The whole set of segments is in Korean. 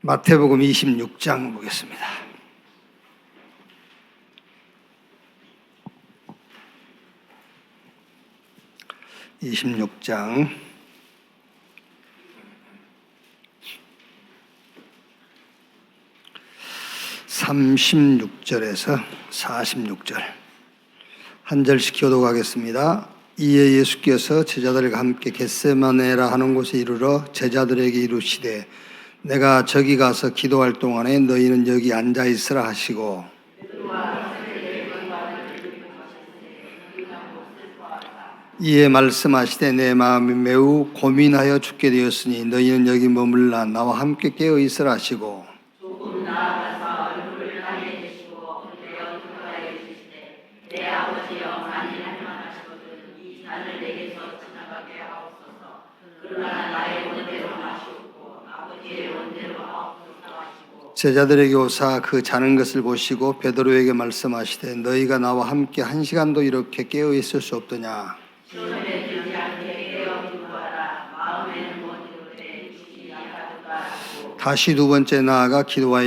마태복음 26장 보겠습니다. (26장) 36절에서 46절 한 절씩 교독하겠습니다. 이에 예수께서 제자들과 함께 겟세마네라 하는 곳에 이르러 제자들에게 이르시되 내가 저기 가서 기도할 동안에 너희는 여기 앉아 있으라 하시고, 이에 말씀하시되 내 마음이 매우 고민하여 죽게 되었으니 너희는 여기 머물라 나와 함께 깨어 있으라 하시고, 제자들에게 오사 그 자는 것을 보시고 베드로에게 말씀하시되 너희가 나와 함께 한 시간도 이렇게 깨어 있을 수 없더냐. 다시 두 번째 나아가 기도하여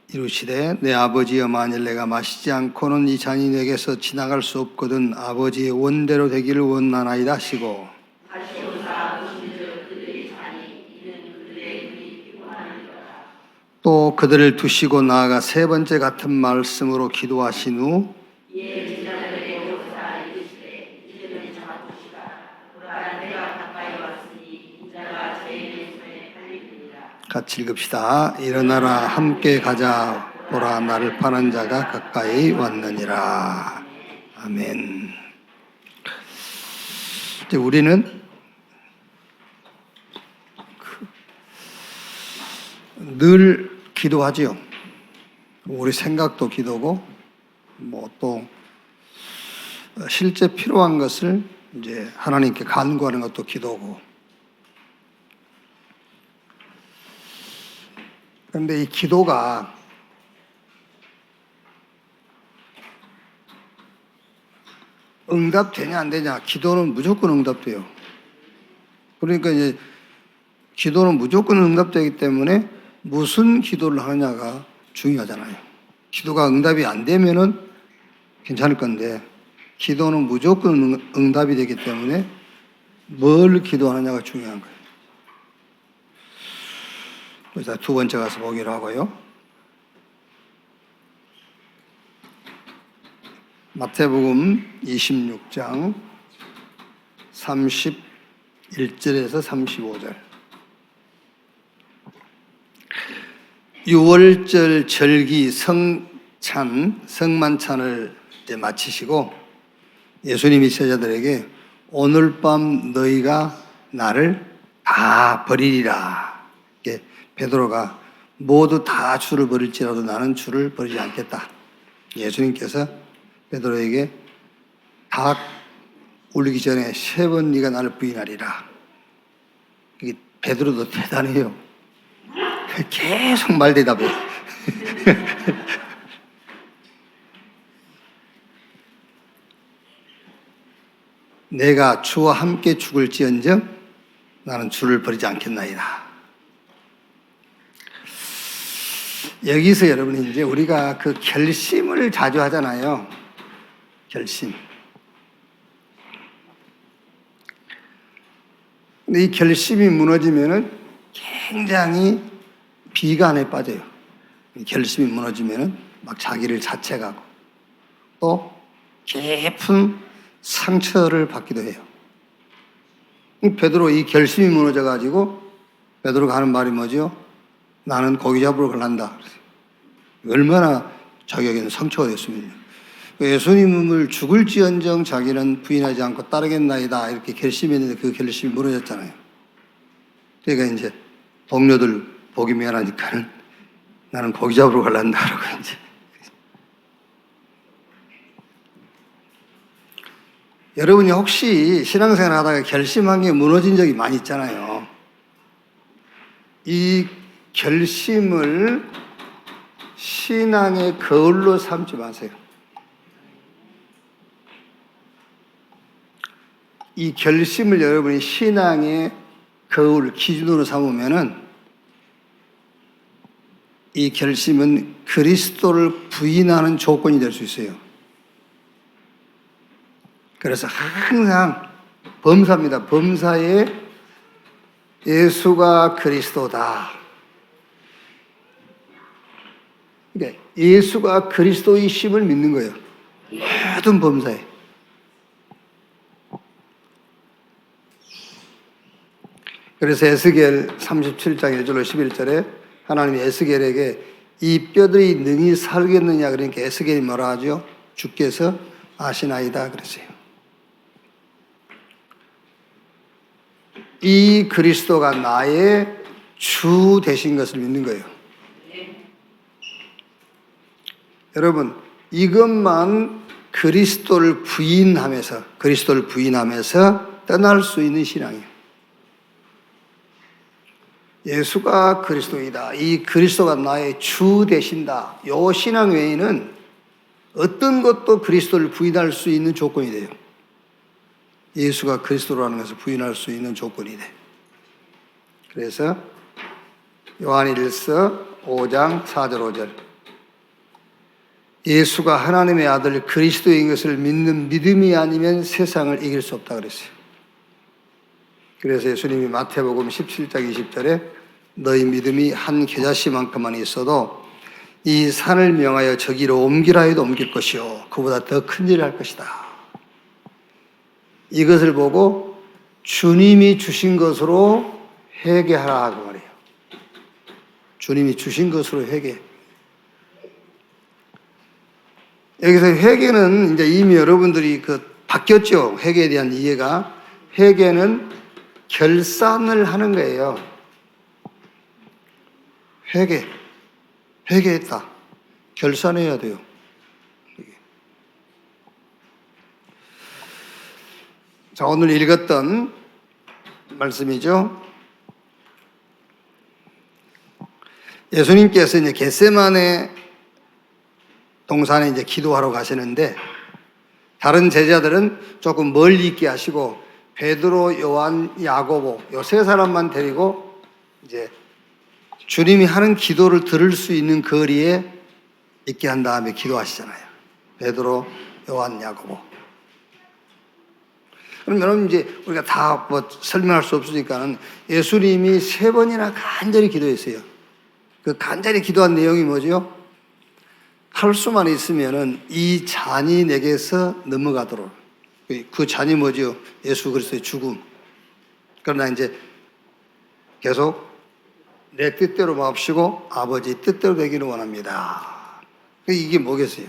이르시되 내 아버지여 만일 내가 마시지 않고는 이 잔이 내게서 지나갈 수 없거든 아버지의 원대로 되기를 원하나이다 하시고, 또 그들을 두시고 나아가 세 번째 같은 말씀으로 기도하신 후 같이 읽읍시다. 일어나라 함께 가자 보라 나를 파는 자가 가까이 왔느니라. 아멘. 이제 우리는 늘 기도하지요. 우리 생각도 기도고 또 실제 필요한 것을 이제 하나님께 간구하는 것도 기도고. 그런데 이 기도가 응답되냐 안 되냐? 기도는 무조건 응답돼요. 그러니까 이제 기도는 무조건 응답되기 때문에 무슨 기도를 하느냐가 중요하잖아요. 기도가 응답이 안 되면은 괜찮을 건데 기도는 무조건 응답이 되기 때문에 뭘 기도하느냐가 중요한 거예요. 그래서 두 번째 가서 보기로 하고요. 마태복음 26장 31절에서 35절. 유월절 절기 성만찬을 이제 마치시고 예수님이 제자들에게 오늘 밤 너희가 나를 다 버리리라. 베드로가 모두 다 주를 버릴지라도 나는 주를 버리지 않겠다. 예수님께서 베드로에게 닭 울리기 전에 세 번 네가 나를 부인하리라. 베드로도 대단해요. 계속 말대답해. 내가 주와 함께 죽을지언정 나는 주를 버리지 않겠나이다. 여기서 여러분이 이제 우리가 그 결심을 자주 하잖아요. 결심. 근데 이 결심이 무너지면은 굉장히 비관에 빠져요. 결심이 무너지면은 막 자기를 자책하고 또 깊은 상처를 받기도 해요. 베드로 이 결심이 무너져가지고 베드로가 하는 말이 뭐죠? 나는 고기 잡으러 갈란다. 얼마나 자기에게는 상처가 됐습니다. 예수님을 죽을지언정 자기는 부인하지 않고 따르겠나이다 이렇게 결심했는데 그 결심이 무너졌잖아요. 그러니까 이제 동료들 보기 미안하니까는 나는 고기 잡으러 갈란다 하고 이제. 여러분이 혹시 신앙생활 하다가 결심한 게 무너진 적이 많이 있잖아요. 이 결심을 신앙의 거울로 삼지 마세요. 이 결심을 여러분이 신앙의 거울 기준으로 삼으면은 이 결심은 그리스도를 부인하는 조건이 될 수 있어요. 그래서 항상 범사입니다. 범사에 예수가 그리스도다. 그러니까 예수가 그리스도이심을 믿는 거예요. 모든 범사에. 그래서 에스겔 37장 1절로 11절에 하나님이 에스겔에게 이 뼈들이 능히 살겠느냐 그러니까 에스겔이 뭐라 하죠? 주께서 아시나이다 그랬어요. 이 그리스도가 나의 주 되신 것을 믿는 거예요. 여러분, 이것만 그리스도를 부인하면서 떠날 수 있는 신앙이에요. 예수가 그리스도이다. 이 그리스도가 나의 주 되신다. 이 신앙 외에는 어떤 것도 그리스도를 부인할 수 있는 조건이 돼요. 예수가 그리스도라는 것을 부인할 수 있는 조건이 돼. 그래서 요한일서 5장 4절 5절 예수가 하나님의 아들 그리스도인 것을 믿는 믿음이 아니면 세상을 이길 수 없다 그랬어요. 그래서 예수님이 마태복음 17장 20절에 너희 믿음이 한 겨자씨만큼만 있어도 이 산을 명하여 저기로 옮기라 해도 옮길 것이요 그보다 더 큰 일을 할 것이다. 이것을 보고 주님이 주신 것으로 회개하라 하고 말이에요. 주님이 주신 것으로 회개. 여기서 회개는 이제 이미 여러분들이 바뀌었죠. 회개에 대한 이해가. 회개는 결산을 하는 거예요. 회개했다. 결산해야 돼요. 자, 오늘 읽었던 말씀이죠. 예수님께서 이제 겟세마네 동산에 이제 기도하러 가시는데 다른 제자들은 조금 멀리 있게 하시고 베드로, 요한, 야고보 요 세 사람만 데리고 이제 주님이 하는 기도를 들을 수 있는 거리에 있게 한 다음에 기도하시잖아요. 베드로, 요한, 야고보. 그럼 여러분 이제 우리가 다 설명할 수 없으니까는 예수님이 3번이나 간절히 기도했어요. 그 간절히 기도한 내용이 뭐죠? 할 수만 있으면은 이 잔이 내게서 넘어가도록. 그 잔이 뭐죠? 예수 그리스도의 죽음. 그러나 이제 계속 내 뜻대로 마옵시고 아버지 뜻대로 되기를 원합니다. 이게 뭐겠어요?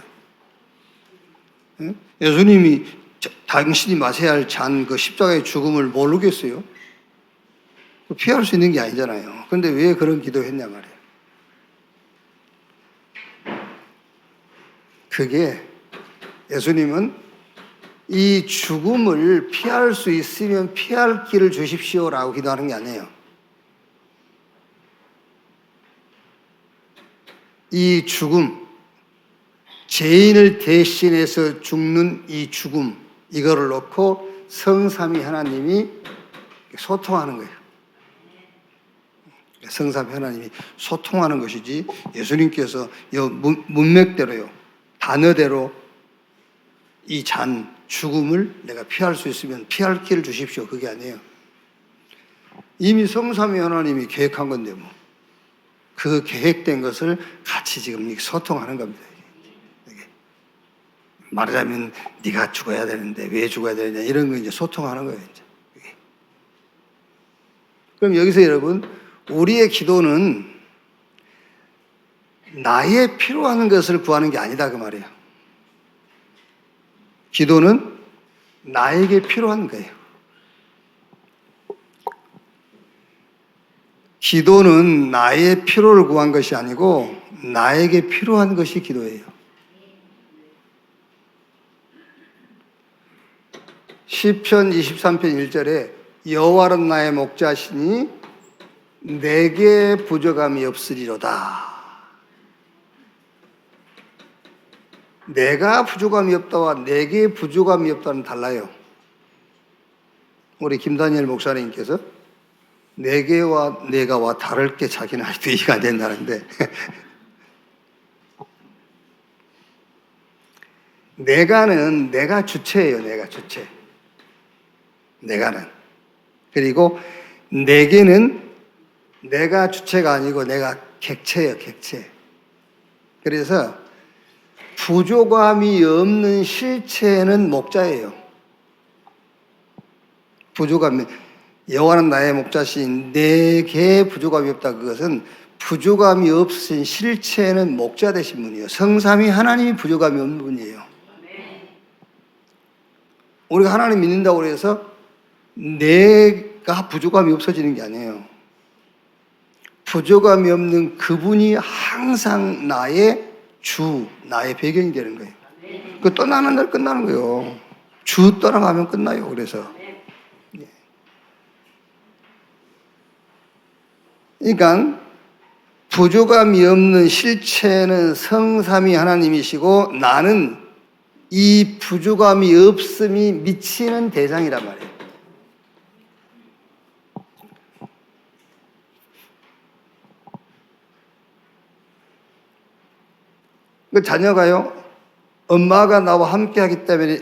예수님이 당신이 마셔야 할 잔, 그 십자가의 죽음을 모르겠어요? 피할 수 있는 게 아니잖아요. 그런데 왜 그런 기도했냐 말이에요. 그게 예수님은 이 죽음을 피할 수 있으면 피할 길을 주십시오라고 기도하는 게 아니에요. 이 죽음, 죄인을 대신해서 죽는 이 죽음, 이거를 놓고 성삼위 하나님이 소통하는 거예요. 성삼위 하나님이 소통하는 것이지 예수님께서 이 문맥대로요, 단어대로 이 잔, 죽음을 내가 피할 수 있으면 피할 길을 주십시오. 그게 아니에요. 이미 성삼위 하나님이 계획한 건데 뭐. 그 계획된 것을 같이 지금 소통하는 겁니다. 말하자면 네가 죽어야 되는데 왜 죽어야 되느냐 이런 거 이제 소통하는 거예요. 이제. 그럼 여기서 여러분 우리의 기도는 나의 필요한 것을 구하는 게 아니다 그 말이에요. 기도는 나에게 필요한 거예요. 기도는 나의 필요를 구한 것이 아니고 나에게 필요한 것이 기도예요. 시편 23편 1절에 여호와는 나의 목자시니 내게 부족함이 없으리로다. 내가 부족함이 없다와 내게 부족함이 없다는 달라요. 우리 김다니엘 목사님께서 내게와 내가와 다를 게 자기는 아직도 이해가 안 된다는데 내가는 내가 주체예요. 내가 주체. 내가는. 그리고 내게는 내가 주체가 아니고 내가 객체예요. 객체. 그래서 부족함이 없는 실체는 목자예요. 부족함이, 여호와는 나의 목자시니 내게 부족함이 없다. 그것은 부족함이 없으신 실체는 목자 되신 분이에요. 성삼위 하나님이 부족함이 없는 분이에요. 우리가 하나님 믿는다고 해서 내가 부족함이 없어지는 게 아니에요. 부족함이 없는 그분이 항상 나의 주, 나의 배경이 되는 거예요. 그 떠나는 날 끝나는 거예요. 주 떠나가면 끝나요. 그래서. 그러니까 부족함이 없는 실체는 성삼위 하나님이시고 나는 이 부족함이 없음이 미치는 대상이란 말이에요. 그 자녀가요, 엄마가 나와 함께 하기 때문에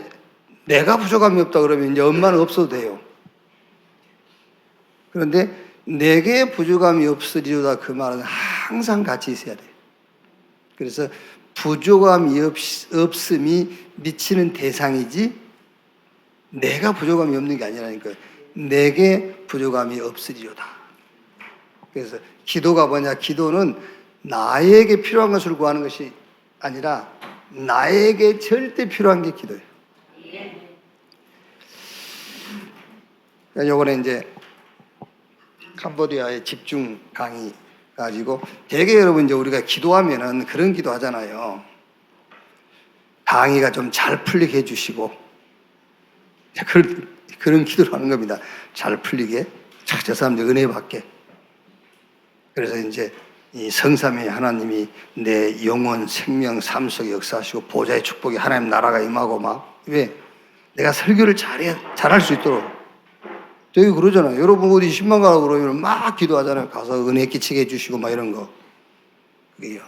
내가 부족함이 없다 그러면 이제 엄마는 없어도 돼요. 그런데 내게 부족함이 없으리로다 그 말은 항상 같이 있어야 돼요. 그래서 부족함이 없음이 미치는 대상이지 내가 부족함이 없는 게 아니라니까. 내게 부족함이 없으리로다. 그래서 기도가 뭐냐? 기도는 나에게 필요한 것을 구하는 것이 아니라 나에게 절대 필요한 게 기도예요. 요번에 이제 캄보디아의 집중 강의 가지고 대개 여러분 이제 우리가 기도하면은 그런 기도 하잖아요. 강의가 좀 잘 풀리게 해주시고 그런 기도를 하는 겁니다. 잘 풀리게, 저 사람들 은혜 받게. 그래서 이제 이 성삼위 하나님이 내 영혼, 생명, 삶 속에 역사하시고 보좌의 축복이 하나님 나라가 임하고 막. 왜? 내가 설교를 잘할 수 있도록. 되게 그러잖아요. 여러분 어디 신방 가라고 그러면 막 기도하잖아요. 가서 은혜 끼치게 해주시고 막 이런 거. 그게요.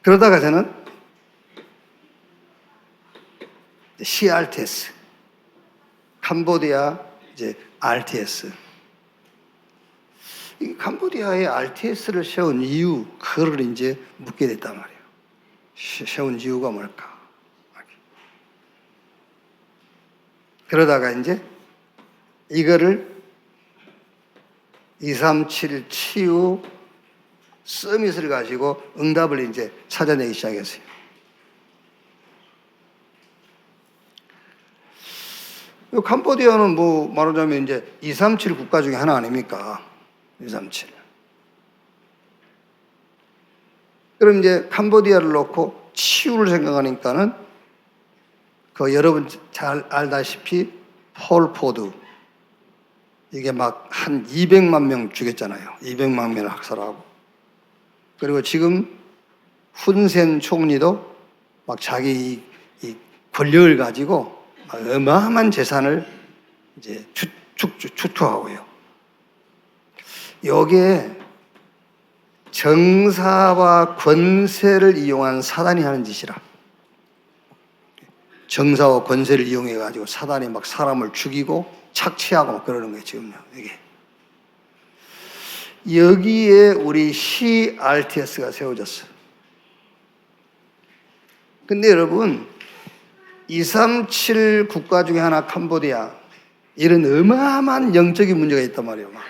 그러다가 저는 CRTS, 캄보디아 이제 RTS. 이 캄보디아의 RTS를 세운 이유, 그거를 이제 묻게 됐단 말이에요. 세운 이유가 뭘까? 그러다가 이제 이거를 237 치유 서밋을 가지고 응답을 이제 찾아내기 시작했어요. 캄보디아는 뭐 말하자면 이제 237 국가 중에 하나 아닙니까? 237. 그럼 이제 캄보디아를 놓고 치유를 생각하니까는 그 여러분 잘 알다시피 폴포드 이게 막 한 200만 명 죽였잖아요. 200만 명을 학살하고. 그리고 지금 훈센 총리도 막 자기 이 권력을 가지고 어마어마한 재산을 이제 축토하고요. 여기에 정사와 권세를 이용한 사단이 하는 짓이라. 정사와 권세를 이용해 가지고 사단이 막 사람을 죽이고 착취하고 막 그러는 거예요, 지금요. 이게. 여기에 우리 CRTS가 세워졌어요. 근데 여러분 237 국가 중에 하나 캄보디아, 이런 어마어마한 영적인 문제가 있단 말이에요. 막.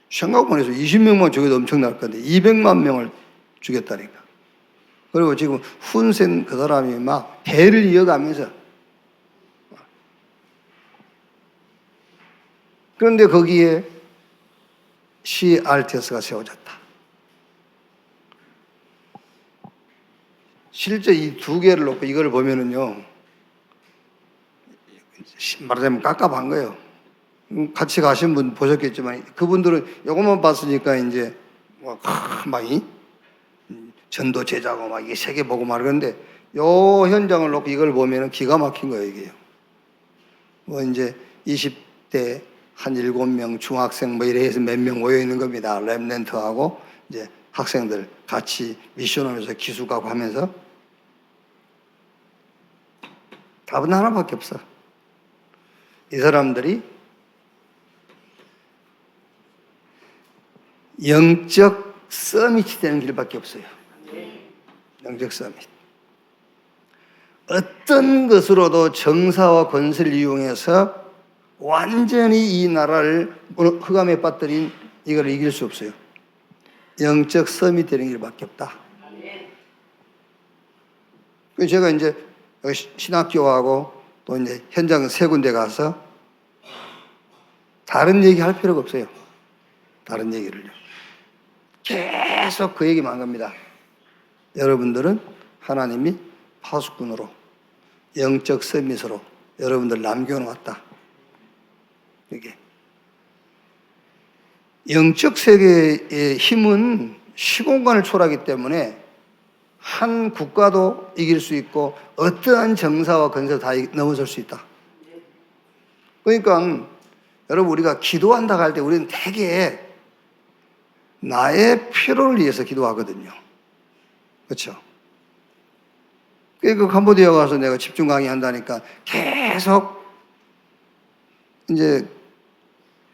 생각만 해서 20명만 죽여도 엄청날 건데 200만 명을 죽였다니까. 그리고 지금 훈센 그 사람이 막 대를 이어가면서, 그런데 거기에 CRTS가 세워졌다. 실제 이 두 개를 놓고 이걸 보면은요, 말하자면 깝깝한 거예요. 같이 가신 분 보셨겠지만 그분들은 이것만 봤으니까 이제 막 전도 제자고 막 이게 세계 보고 말하는데 요 현장을 놓고 이걸 보면은 기가 막힌 거예요, 이게요. 뭐 이제 20대 한 7명 중학생 뭐 이래 해서 몇 명 모여 있는 겁니다. 랩렌트하고 이제 학생들 같이 미션하면서 기숙하고 하면서 답은 하나밖에 없어. 이 사람들이 영적 서밋이 되는 길밖에 없어요. 영적 서밋. 어떤 것으로도 정사와 권세를 이용해서 완전히 이 나라를 흑암에 빠뜨린 이걸 이길 수 없어요. 영적 서밋 되는 길밖에 없다. 그래서 제가 이제 신학교하고 또 이제 현장 세 군데 가서 다른 얘기 할 필요가 없어요. 다른 얘기를요. 계속 그 얘기만 한 겁니다. 여러분들은 하나님이 파수꾼으로 영적 서밋으로 여러분들 남겨놓았다. 이게 영적 세계의 힘은 시공간을 초월하기 때문에 한 국가도 이길 수 있고 어떠한 정사와 건설도 다 넘어설 수 있다. 그러니까 여러분 우리가 기도한다 할 때 우리는 되게 나의 필요를 위해서 기도하거든요. 그렇죠? 그 캄보디아 가서 내가 집중 강의한다니까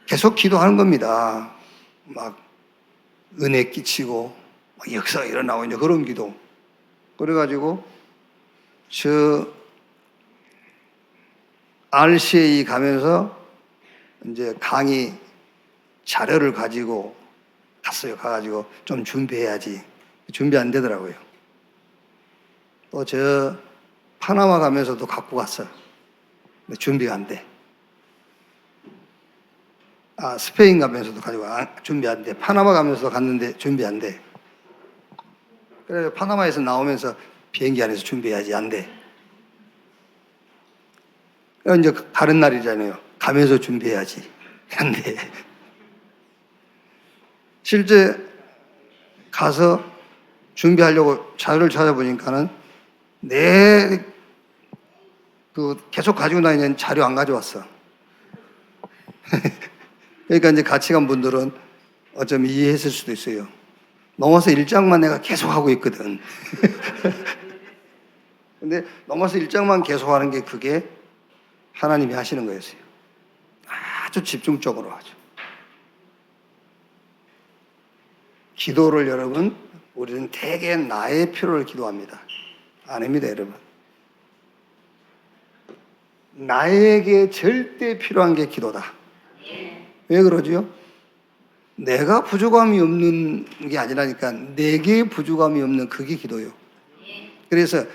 계속 기도하는 겁니다. 막 은혜 끼치고 막 역사가 일어나고 이제 그런 기도. 그래가지고 저 RCA 가면서 이제 강의 자료를 가지고 갔어요. 가가지고 좀 준비해야지. 준비 안 되더라고요. 또 저 파나마 가면서도 갖고 갔어요. 근데 준비가 안 돼. 스페인 가면서도 가지고 준비 안 돼. 파나마 가면서도 갔는데 준비 안 돼. 그래서 파나마에서 나오면서 비행기 안에서 준비해야지. 안 돼. 그래서 이제 다른 날이잖아요. 가면서 준비해야지. 안 돼. 실제 가서 준비하려고 자료를 찾아보니까는 계속 가지고 다니는 자료 안 가져왔어. 그러니까 이제 같이 간 분들은 어쩜 이해했을 수도 있어요. 넘어서 1장만 내가 계속 하고 있거든. 근데 넘어서 1장만 계속 하는 게 그게 하나님이 하시는 거였어요. 아주 집중적으로 하죠. 기도를 여러분, 우리는 대개 나의 필요를 기도합니다. 아닙니다, 여러분. 나에게 절대 필요한 게 기도다. 왜 그러지요? 내가 부족함이 없는 게 아니라니까 내게 부족함이 없는 그게 기도요. 그래서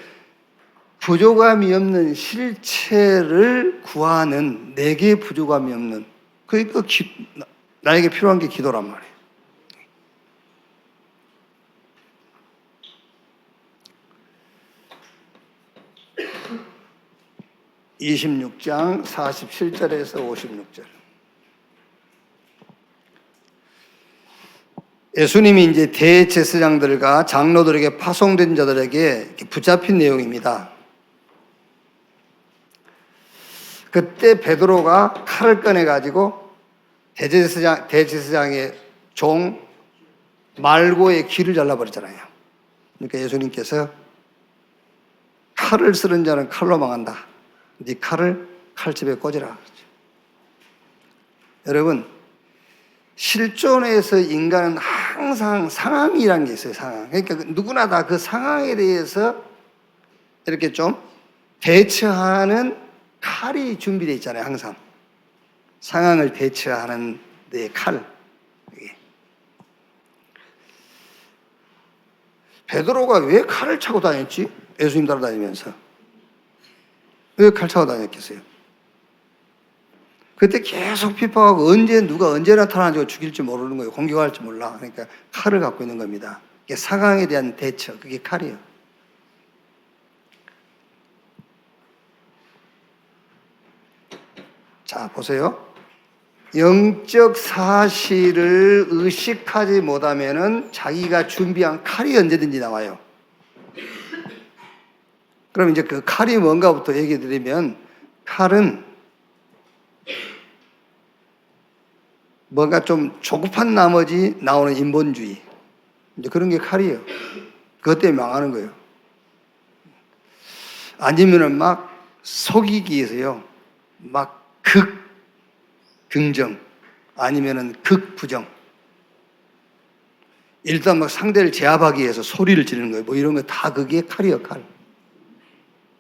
부족함이 없는 실체를 구하는 내게 부족함이 없는 그러니까 나에게 필요한 게 기도란 말이에요. (26장) 47절에서 56절. 예수님이 이제 대제사장들과 장로들에게 파송된 자들에게 붙잡힌 내용입니다. 그때 베드로가 칼을 꺼내가지고 대제사장의 종 말고의 귀를 잘라버렸잖아요. 그러니까 예수님께서 칼을 쓰는 자는 칼로 망한다. 네 칼을 칼집에 꽂으라. 여러분, 실존에서 인간은 항상 상황이라는 게 있어요. 상황. 그러니까 누구나 다 그 상황에 대해서 이렇게 좀 대처하는 칼이 준비되어 있잖아요. 항상 상황을 대처하는 데 칼. 베드로가 왜 칼을 차고 다녔지? 예수님 따라다니면서 왜 칼 차고 다녔겠어요? 그때 계속 핍박하고 누가 언제 나타나서 죽일지 모르는 거예요. 공격할지 몰라. 그러니까 칼을 갖고 있는 겁니다. 이게 상황에 대한 대처, 그게 칼이에요. 자, 보세요. 영적 사실을 의식하지 못하면은 자기가 준비한 칼이 언제든지 나와요. 그럼 이제 그 칼이 뭔가부터 얘기 드리면, 칼은 뭔가 좀 조급한 나머지 나오는 인본주의. 이제 그런 게 칼이에요. 그것 때문에 망하는 거예요. 아니면은 막 속이기 위해서요. 막 극긍정 아니면은 극부정. 일단 막 상대를 제압하기 위해서 소리를 지르는 거예요. 뭐 이런 거 다 그게 칼이에요, 칼.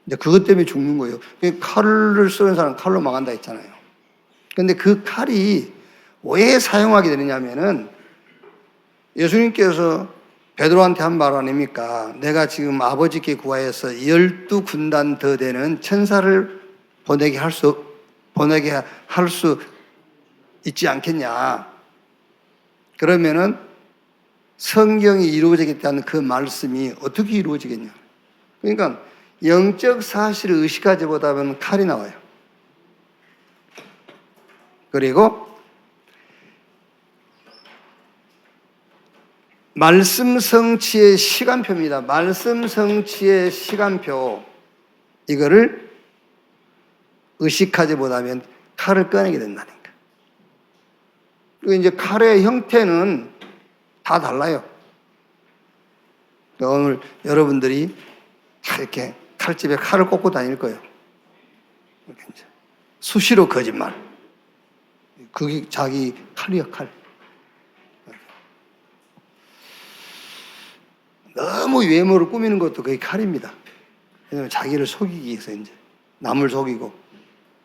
이제 그것 때문에 죽는 거예요. 칼을 쓰는 사람은 칼로 망한다 했잖아요. 근데 그 칼이 왜 사용하게 되느냐면은 예수님께서 베드로한테 한 말 아닙니까? 내가 지금 아버지께 구하여서 12군단 더 되는 천사를 보내게 할 수 있지 않겠냐. 그러면은 성경이 이루어지겠다는 그 말씀이 어떻게 이루어지겠냐. 그러니까 영적 사실을 의식하지보다는 칼이 나와요. 그리고 말씀 성취의 시간표입니다. 말씀 성취의 시간표. 이거를 의식하지보다는 칼을 꺼내게 된다니까. 그리고 이제 칼의 형태는 다 달라요. 오늘 여러분들이 다 이렇게 칼집에 칼을 꽂고 다닐 거예요. 이렇게 이제 수시로 거짓말. 그게 자기 칼이야, 칼. 너무 외모를 꾸미는 것도 그게 칼입니다. 왜냐하면 자기를 속이기 위해서 이제 남을 속이고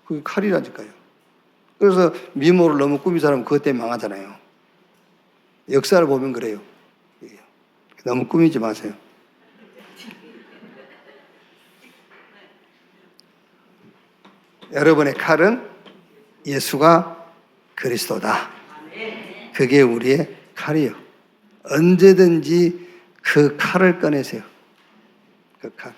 그게 칼이라니까요. 그래서 미모를 너무 꾸민 사람은 그것 때문에 망하잖아요. 역사를 보면 그래요. 너무 꾸미지 마세요. 여러분의 칼은 예수가 그리스도다. 그게 우리의 칼이요. 언제든지 그 칼을 꺼내세요. 그 칼.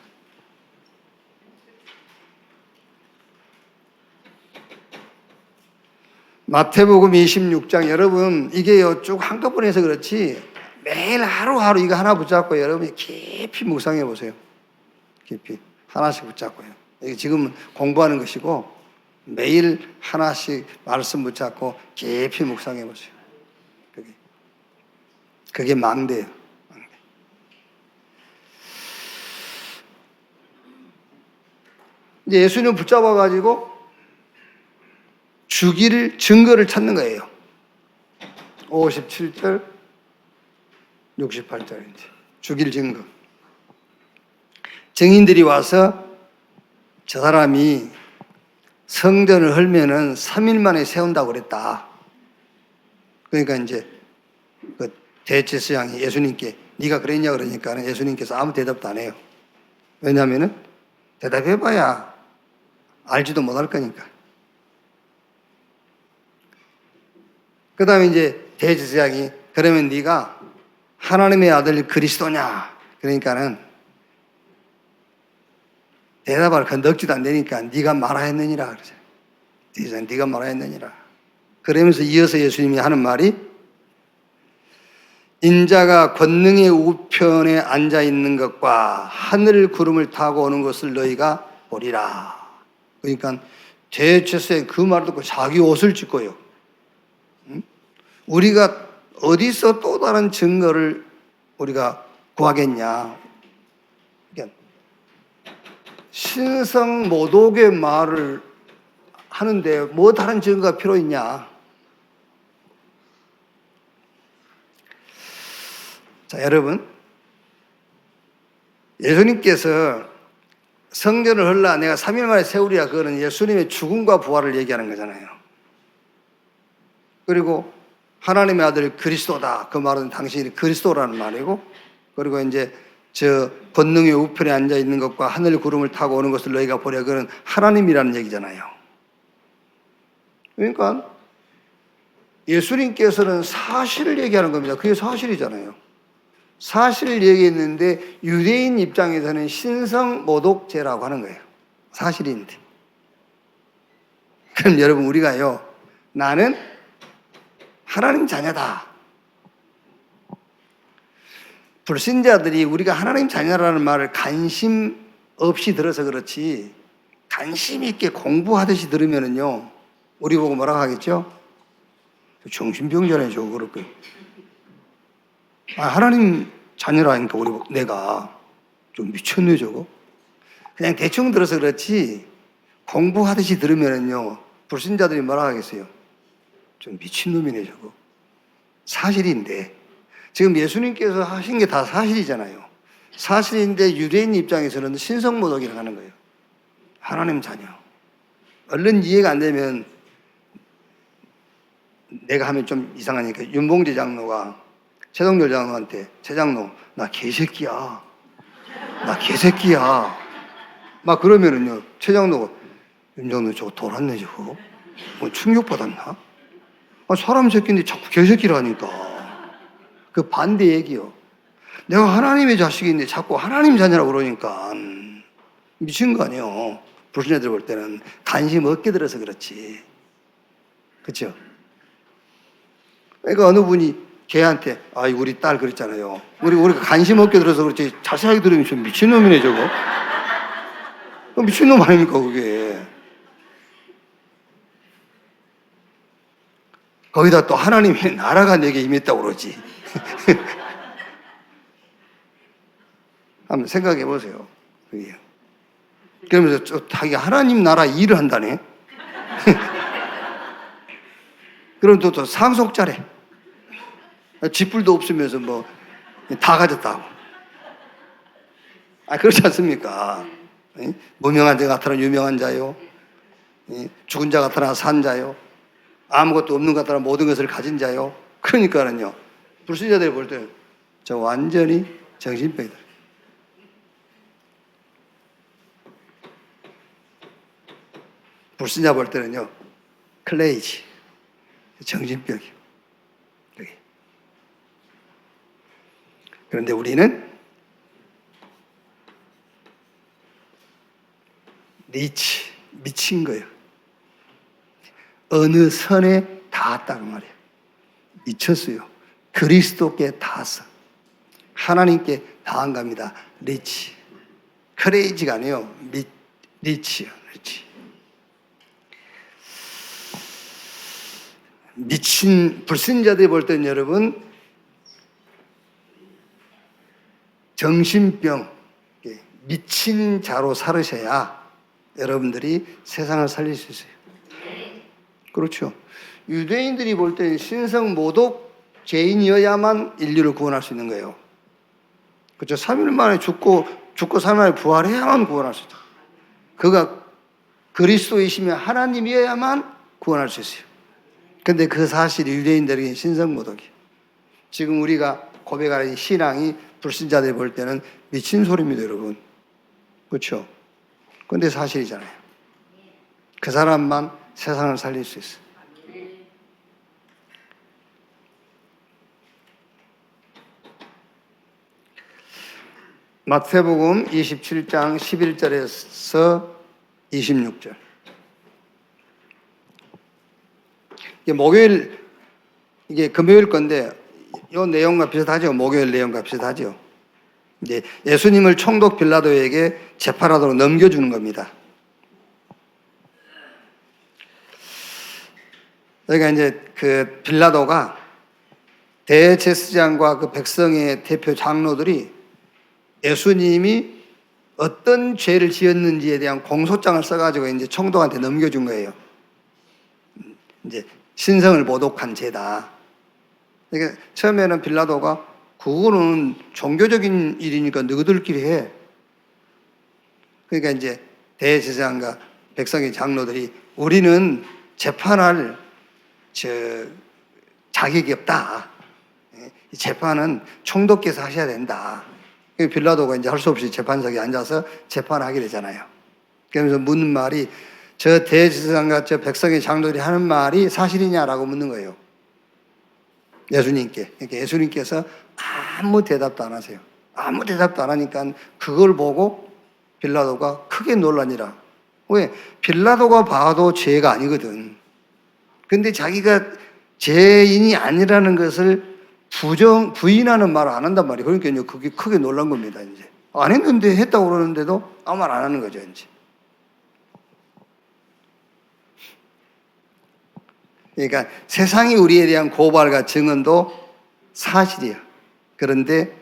마태복음 26장 여러분 이게요 쭉 한꺼번에 해서 그렇지 매일 하루하루 이거 하나 붙잡고 여러분이 깊이 묵상해 보세요. 깊이 하나씩 붙잡고요. 이게 지금 공부하는 것이고 매일 하나씩 말씀 붙잡고 깊이 묵상해 보세요. 그게 망대예요. 망대. 이제 예수님 붙잡아 가지고 죽일 증거를 찾는 거예요. 57절, 68절인지 죽일 증거. 증인들이 와서 저 사람이 성전을 헐면은 3일 만에 세운다고 그랬다. 그러니까 이제 그 대제사장이 예수님께 네가 그랬냐 그러니까 예수님께서 아무 대답도 안 해요. 왜냐하면은 대답해봐야 알지도 못할 거니까. 그 다음에 이제 대제사장이 그러면 네가 하나님의 아들 그리스도냐? 그러니까는 대답을 건덕지도 안 되니까 네가 말하였느니라 그러죠. 대제사장 네가 말하였느니라. 그러면서 이어서 예수님이 하는 말이 인자가 권능의 우편에 앉아 있는 것과 하늘 구름을 타고 오는 것을 너희가 보리라. 그러니까 대제사장이 그 말을 듣고 자기 옷을 찢고요. 우리가 어디서 또 다른 증거를 우리가 구하겠냐. 그러니까 신성 모독의 말을 하는데 뭐 다른 증거가 필요 있냐. 자, 여러분. 예수님께서 성전을 헐라 내가 3일 만에 세우리라. 그거는 예수님의 죽음과 부활을 얘기하는 거잖아요. 그리고 하나님의 아들 그리스도다. 그 말은 당신이 그리스도라는 말이고, 그리고 이제 저 권능의 우편에 앉아 있는 것과 하늘 구름을 타고 오는 것을 너희가 보려. 그건 하나님이라는 얘기잖아요. 그러니까 예수님께서는 사실을 얘기하는 겁니다. 그게 사실이잖아요. 사실을 얘기했는데 유대인 입장에서는 신성모독죄라고 하는 거예요. 사실인데. 그럼 여러분 우리가요, 나는 하나님 자녀다. 불신자들이 우리가 하나님 자녀라는 말을 관심 없이 들어서 그렇지 관심 있게 공부하듯이 들으면은요, 우리 보고 뭐라고 하겠죠? 정신병자네 저거 그럴 거예요. 하나님 자녀라니까 내가 좀 미쳤네 저거. 그냥 대충 들어서 그렇지 공부하듯이 들으면은요 불신자들이 뭐라 하겠어요? 좀 미친놈이네 저거. 사실인데 지금 예수님께서 하신 게 다 사실이잖아요. 사실인데 유대인 입장에서는 신성모독이라고 하는 거예요. 하나님 자녀. 얼른 이해가 안 되면 내가 하면 좀 이상하니까 윤봉재 장로가 최동열 장로한테 최 장로 나 개새끼야. 나 개새끼야. 막 그러면은요 최 장로가 윤 장로 저거 돌았네 저거. 뭐 충격받았나? 사람 새끼인데 자꾸 개새끼라니까. 그 반대 얘기요. 내가 하나님의 자식인데 자꾸 하나님 자녀라고 그러니까 미친 거 아니에요. 불신자들 볼 때는 관심 없게 들어서 그렇지. 그렇죠? 그러니까 어느 분이 걔한테 우리 딸 그랬잖아요. 우리가 관심 없게 들어서 그렇지 자세하게 들으면 좀 미친놈이네 저거. 미친놈 아닙니까 그게. 거기다 또 하나님의 나라가 내게 임했다고 그러지. 한번 생각해 보세요. 그게. 그러면서 자기가 하나님 나라 일을 한다네. 그럼 또 상속자래. 쥐뿔도 없으면서 뭐 다 가졌다고. 그렇지 않습니까? 무명한 자 같으나 유명한 자요. 죽은 자 같으나 산 자요. 아무것도 없는 것 같으나 모든 것을 가진 자요. 그러니까는요. 불신자들이 볼 때는 저 완전히 정신병이다. 불신자 볼 때는요. 클레이지. 정신병이요. 그런데 우리는 리치, 미친 거예요. 어느 선에 닿았다는 말이에요. 미쳤어요. 그리스도께 닿았어. 하나님께 닿은 겁니다. 리치. 크레이지가 아니에요. 리치요. 리치. 미친 불신자들이 볼 때는 여러분 정신병, 미친 자로 살으셔야 여러분들이 세상을 살릴 수 있어요. 그렇죠. 유대인들이 볼 때는 신성 모독 죄인이어야만 인류를 구원할 수 있는 거예요. 그렇죠. 3일 만에 죽고 3일 만에 부활해야만 구원할 수 있다. 그가 그리스도이시며 하나님이어야만 구원할 수 있어요. 근데 그 사실이 유대인들에게 신성 모독이에요. 지금 우리가 고백하는 신앙이 불신자들이 볼 때는 미친 소리입니다, 여러분. 그렇죠? 근데 사실이잖아요. 그 사람만 세상을 살릴 수 있어요. 마태복음 27장 11절에서 26절. 이게 금요일 건데 이 내용과 비슷하죠. 목요일 내용과 비슷하죠. 이제 예수님을 총독 빌라도에게 재판하도록 넘겨주는 겁니다. 그러니까 이제 그 빌라도가 대제사장과 그 백성의 대표 장로들이 예수님이 어떤 죄를 지었는지에 대한 공소장을 써가지고 이제 총독한테 넘겨준 거예요. 이제 신성을 모독한 죄다. 그러니까 처음에는 빌라도가 그거는 종교적인 일이니까 너희들끼리 해. 그러니까 이제 대제사장과 백성의 장로들이 우리는 재판할 자격이 없다. 이 재판은 총독께서 하셔야 된다. 빌라도가 이제 할 수 없이 재판석에 앉아서 재판을 하게 되잖아요. 그러면서 묻는 말이 저 대제사장과 저 백성의 장로들이 하는 말이 사실이냐라고 묻는 거예요. 예수님께. 그러니까 예수님께서 아무 대답도 안 하세요. 아무 대답도 안 하니까 그걸 보고 빌라도가 크게 놀라니라. 왜? 빌라도가 봐도 죄가 아니거든. 근데 자기가 죄인이 아니라는 것을 부인하는 말을 안 한단 말이에요. 그러니까 그게 크게 놀란 겁니다, 이제. 안 했는데 했다고 그러는데도 아무 말 안 하는 거죠, 이제. 그러니까 세상이 우리에 대한 고발과 증언도 사실이에요. 그런데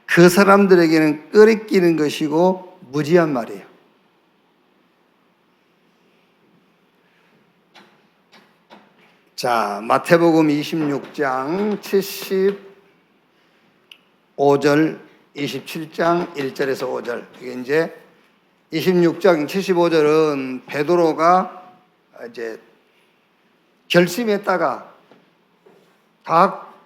그 사람들에게는 끄리끼는 것이고 무지한 말이에요. 자, 마태복음 26장 75절, 27장 1절에서 5절. 이게 이제 26장 75절은 베드로가 이제 결심했다가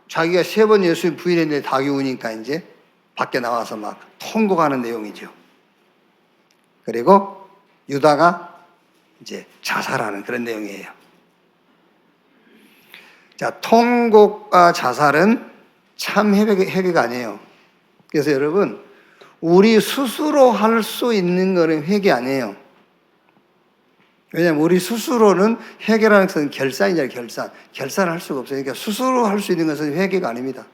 자기가 3번 예수님 부인했는데 닭이 우니까 이제 밖에 나와서 막 통곡하는 내용이죠. 그리고 유다가 이제 자살하는 그런 내용이에요. 자, 통곡과 자살은 참 회개가 아니에요. 그래서 여러분, 우리 스스로 할 수 있는 거는 회개 아니에요. 왜냐하면 우리 스스로는 회개라는 것은 결산이잖아요. 결산을 할 수가 없어요. 그러니까 스스로 할 수 있는 것은 회개가 아닙니다.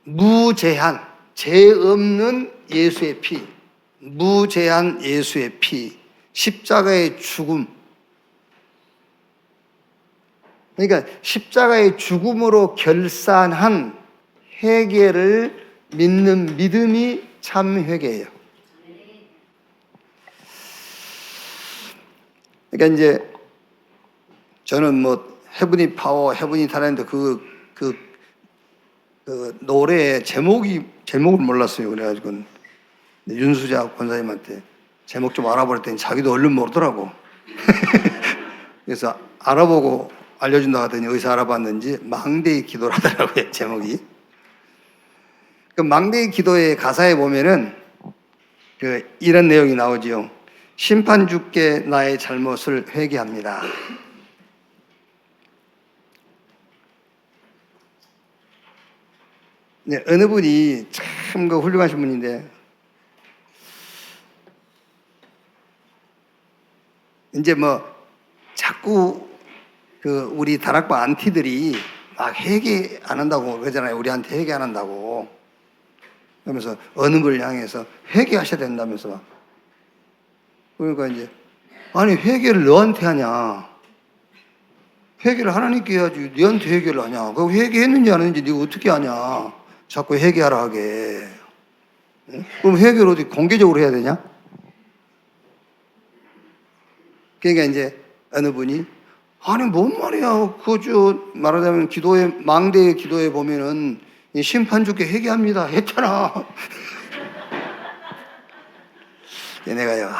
무제한, 죄 없는 예수의 피, 무제한 예수의 피, 십자가의 죽음. 그러니까 십자가의 죽음으로 결산한 회개를 믿는 믿음이 참 회개예요. 그러니까 이제 저는 뭐 헤브니 파워, 헤브니 타렌트 그 노래의 제목을 몰랐어요. 그래가지고 윤수자 권사님한테 제목 좀 알아보랬더니 자기도 얼른 모르더라고. 그래서 알아보고 알려준다 하더니 어디서 알아봤는지 망대의 기도를 하더라고요. 제목이. 그 망대의 기도의 가사에 보면은 이런 내용이 나오지요. 심판 주께 나의 잘못을 회개합니다. 네, 어느 분이 참 훌륭하신 분인데 이제 뭐 자꾸 우리 다락방 안티들이 막 회개 안 한다고 그러잖아요. 우리한테 회개 안 한다고. 그러면서 어느 분을 향해서 회개하셔야 된다면서 막. 그러니까 이제 아니 회개를 너한테 하냐? 회개를 하나님께 해야지 너한테 회개를 하냐? 그 회개했는지 안 했는지 네가 어떻게 하냐? 자꾸 회개하라 하게. 그럼 회개를 어디 공개적으로 해야 되냐? 그러니까 이제 어느 분이 아니 뭔 말이야? 말하자면 망대의 기도에 보면은 심판 주께 회개합니다 했잖아. 내가요,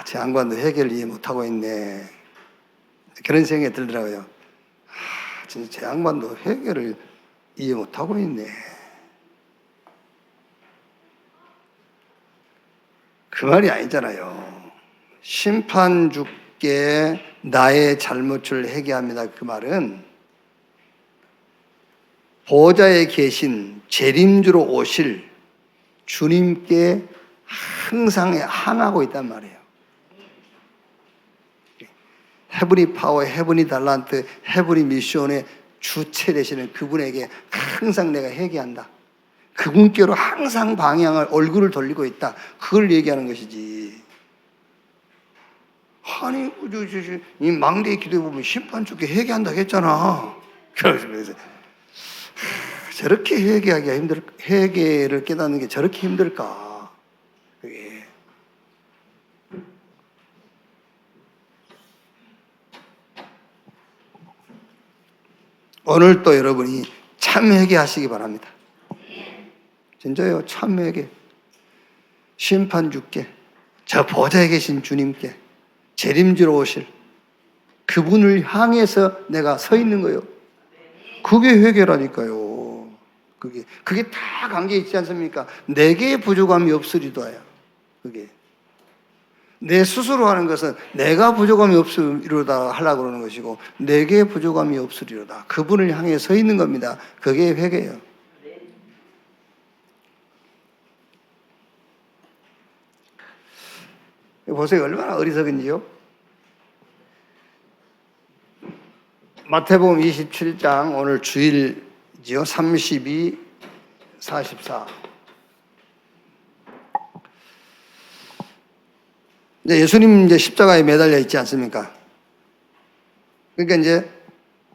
제 양반도 회개를 이해 못하고 있네. 그런 생각이 들더라고요. 진짜 제 양반도 회개를 이해 못하고 있네. 그 말이 아니잖아요. 심판 주께 나의 잘못을 회개합니다. 그 말은 보좌에 계신 재림주로 오실 주님께 항상 항하고 있단 말이에요. 헤브니 파워, 헤브니 달란트, 헤브니 미션의 주체 되시는 그분에게 항상 내가 회개한다. 그분께로 항상 얼굴을 돌리고 있다. 그걸 얘기하는 것이지. 아니, 이 망대의 기도에 보면 심판 주께 회개한다고 했잖아. 그래서 저렇게 회개를 깨닫는 게 저렇게 힘들까? 그게. 오늘 또 여러분이 참 회개하시기 바랍니다. 진짜요, 참 회개. 심판 주께, 저 보좌에 계신 주님께, 재림지로 오실 그분을 향해서 내가 서 있는 거예요. 그게 회개라니까요. 그게 다 관계 있지 않습니까? 내게 부족함이 없으리도야. 그게. 내 스스로 하는 것은 내가 부족함이 없으리로다 하려고 그러는 것이고, 내게 부족함이 없으리로다. 그분을 향해 서 있는 겁니다. 그게 회개예요. 보세요. 얼마나 어리석은지요. 마태복음 27장 오늘 주일이죠. 32, 44. 이제 예수님 이제 십자가에 매달려 있지 않습니까? 그러니까 이제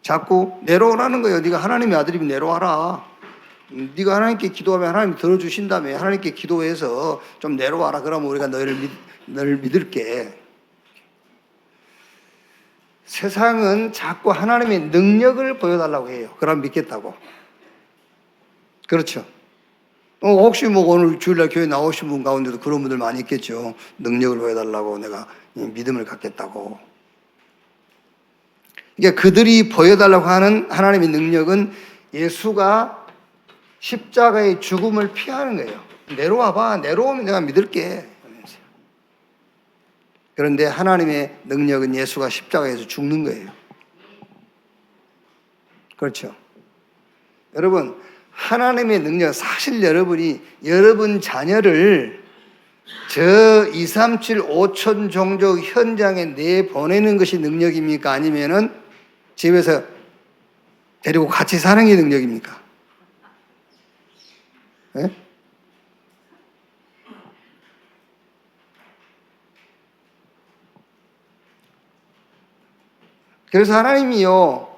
자꾸 내려오라는 거예요. 네가 하나님의 아들이면 내려와라. 네가 하나님께 기도하면 하나님이 들어주신다며. 하나님께 기도해서 좀 내려와라. 그러면 우리가 너를 믿을게. 세상은 자꾸 하나님의 능력을 보여달라고 해요. 그럼 믿겠다고. 그렇죠. 혹시 뭐 오늘 주일날 교회 나오신 분 가운데도 그런 분들 많이 있겠죠. 능력을 보여달라고 내가 믿음을 갖겠다고. 그러니까 그들이 보여달라고 하는 하나님의 능력은 예수가 십자가의 죽음을 피하는 거예요. 내려와봐. 내려오면 내가 믿을게. 그런데 하나님의 능력은 예수가 십자가에서 죽는 거예요. 그렇죠. 여러분, 하나님의 능력, 사실 여러분이 여러분 자녀를 저 237 5천 종족 현장에 내보내는 것이 능력입니까? 아니면은 집에서 데리고 같이 사는 게 능력입니까? 네? 그래서 하나님이요,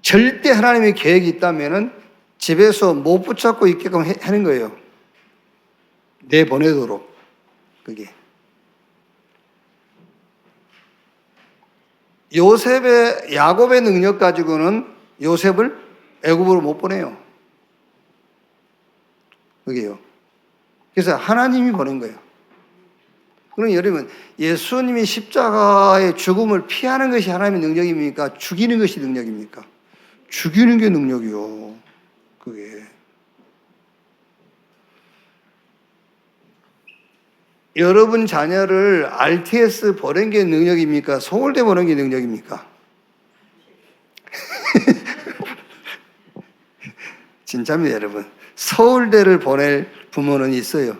절대 하나님의 계획이 있다면은 집에서 못 붙잡고 있게끔 하는 거예요. 내보내도록. 그게. 야곱의 능력 가지고는 요셉을 애굽으로 못 보내요. 그게요. 그래서 하나님이 보낸 거예요. 그럼 여러분, 예수님이 십자가의 죽음을 피하는 것이 하나님의 능력입니까? 죽이는 것이 능력입니까? 죽이는 게 능력이요. 그게. 여러분 자녀를 RTS 보낸 게 능력입니까? 서울대 보낸 게 능력입니까? 진짜입니다, 여러분. 서울대를 보낼 부모는 있어요.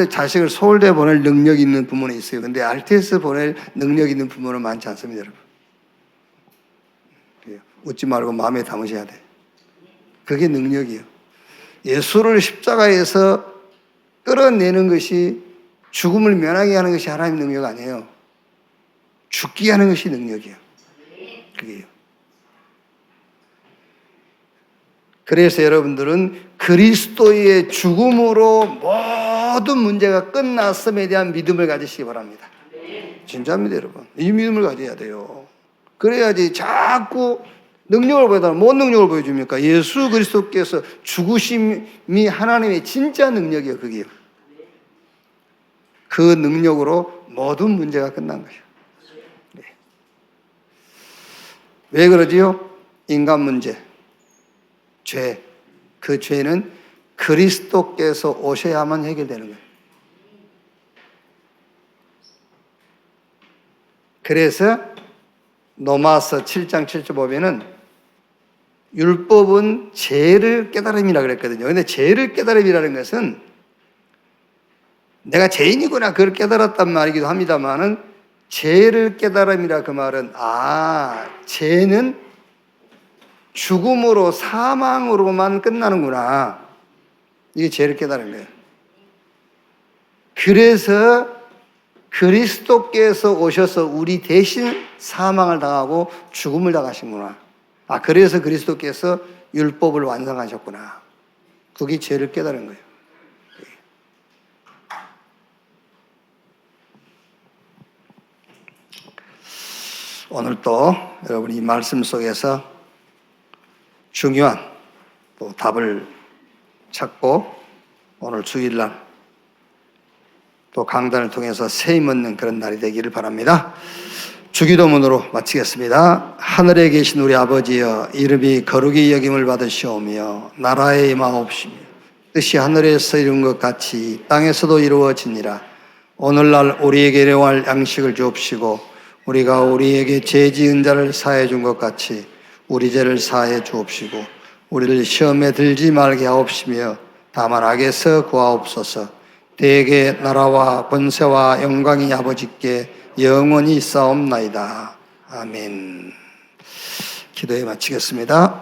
자식을 서울대 보낼 능력이 있는 부모는 있어요. 근데 RTS 보낼 능력이 있는 부모는 많지 않습니다, 여러분. 웃지 말고 마음에 담으셔야 돼. 그게 능력이에요. 예수를 십자가에서 끌어내는 것이, 죽음을 면하게 하는 것이 하나님의 능력 아니에요. 죽게 하는 것이 능력이에요. 그게요. 그래서 여러분들은 그리스도의 죽음으로 모든 문제가 끝났음에 대한 믿음을 가지시기 바랍니다. 진짜입니다, 여러분. 이 믿음을 가져야 돼요. 그래야지 자꾸 능력을 보여달라. 뭔 능력을 보여줍니까? 예수 그리스도께서 죽으심이 하나님의 진짜 능력이에요. 그게요. 그 능력으로 모든 문제가 끝난 거예요. 네. 왜 그러지요? 인간 문제, 죄. 그 죄는 그리스도께서 오셔야만 해결되는 거예요. 그래서 로마서 7장 7절 보면은 율법은 죄를 깨달음이라 그랬거든요. 근데 죄를 깨달음이라는 것은 내가 죄인이구나 그걸 깨달았단 말이기도 합니다만은, 죄를 깨달음이라 그 말은 죄는 죽음으로, 사망으로만 끝나는구나. 이게 죄를 깨달은 거예요. 그래서 그리스도께서 오셔서 우리 대신 사망을 당하고 죽음을 당하신구나. 그래서 그리스도께서 율법을 완성하셨구나. 그게 죄를 깨달은 거예요. 오늘 또 여러분이 이 말씀 속에서 중요한 또 답을 찾고 오늘 주일날 또 강단을 통해서 세임 얻는 그런 날이 되기를 바랍니다. 주기도문으로 마치겠습니다. 하늘에 계신 우리 아버지여, 이름이 거룩히 여김을 받으시오며 나라에 임하옵시며 뜻이 하늘에서 이룬 것 같이 땅에서도 이루어지니라. 오늘날 우리에게 일용할 양식을 주옵시고 우리가 우리에게 죄 지은 자를 사해 준 것 같이 우리 죄를 사해 주옵시고 우리를 시험에 들지 말게 하옵시며 다만 악에서 구하옵소서. 대개 나라와 권세와 영광이 아버지께 영원히 있사옵나이다. 아멘. 기도에 마치겠습니다.